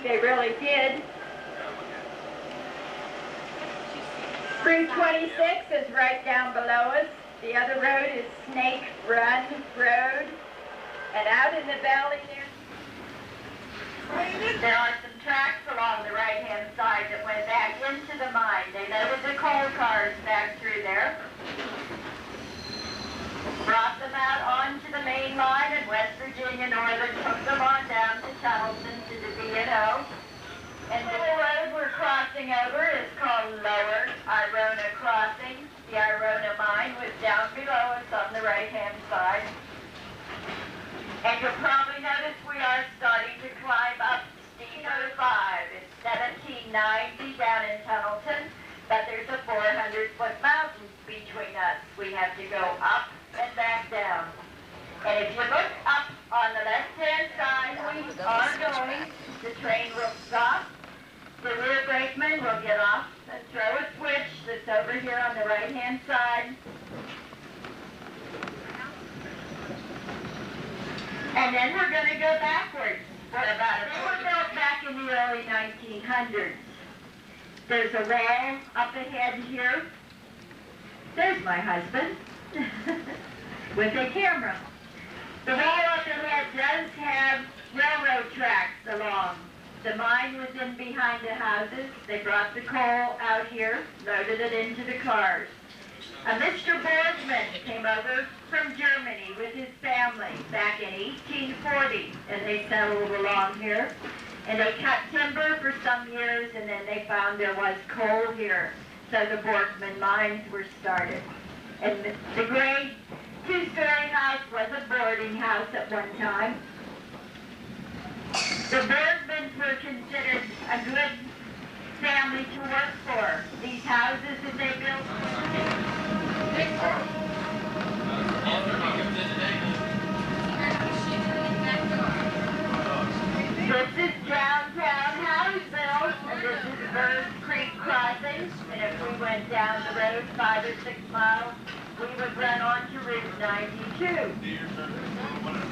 they really did. Route 26 is right down below us. The other road is Snake Run Road. And out in the valley there are some tracks along the right-hand side that went back into the mine. They loaded the coal cars back through there, brought them out onto the main line in West Virginia Northern, took them on down to Tunnelton to the B&O. And the road we're crossing over is called Lower Irona Crossing. The Irona mine was down below us on the right-hand side. And you'll probably notice we are starting to climb up Steep 05. It's 1790 down in Tunnelton, but there's a 400-foot mountain between us. We have to go up and back down. And if you look up on the left-hand side, we are going. The train will stop. The rear brakeman will get off and throw a switch that's over here on the right-hand side. And then we're going to go backwards. They were built back in the early 1900s. There's a wall up ahead here. There's my husband with a camera. The wall up ahead does have railroad tracks along. The mine was in behind the houses. They brought the coal out here, loaded it into the cars. Mr. Boardman came over from Germany with his family back in 1840, and they settled along here. And they cut timber for some years, and then they found there was coal here. So the Boardman mines were started. And the gray two-story house was a boarding house at one time. The Boardmans were considered a good family to work for. These houses that they built. This is downtown Houseville, and this is Bird Creek Crossing. And if we went down the road 5 or 6 miles, we would run onto Route 92.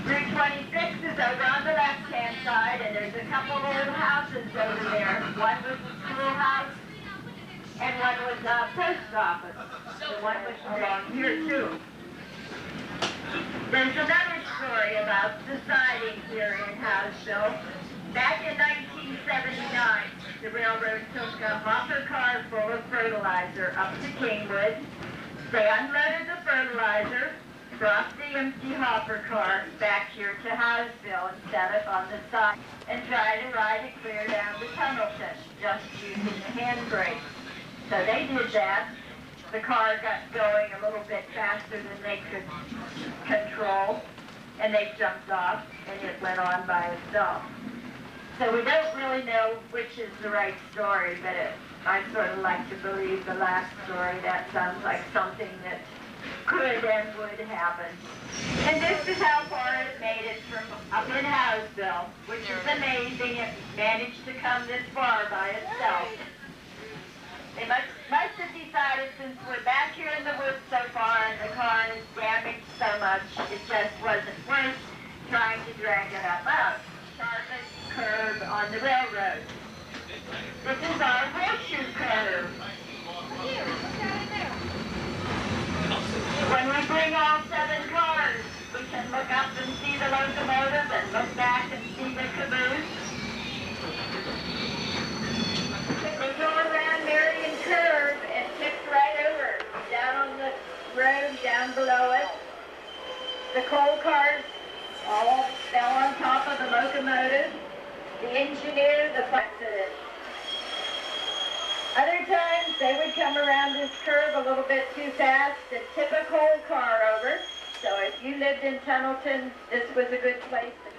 Route 26 is over on the left-hand side, and there's a couple old houses over there. One was a schoolhouse, and one was a post office. The one was along here, too. There's another story about the siding here in Houseville. Back in 1979, the railroad took a hopper car full of fertilizer up to Kingwood. They unloaded the fertilizer, brought the empty hopper car back here to Houseville and set it on the side and tried to ride it clear down to Tunnelton, just using the handbrake. So they did that. The car got going a little bit faster than they could control, and they jumped off, and it went on by itself. So we don't really know which is the right story, but I sort of like to believe the last story. That sounds like something that could and would happen. And this is how far it made it from up in Houseville, which is amazing. It managed to come this far by itself. They must have decided, since we're back here in the woods so far and the car is damaged so much, it just wasn't worth trying to drag it up out. Sharpest curve on the railroad. This is our horseshoe curve. When we bring all 7 cars, we can look up and see the locomotive and look back and see the caboose. They go around Marion Curve and tipped right over, down on the road down below us. The coal cars all fell on top of the locomotive. The engineer, the accident. Other times they would come around this curve a little bit too fast and tip a coal car over. So if you lived in Tunnelton, this was a good place to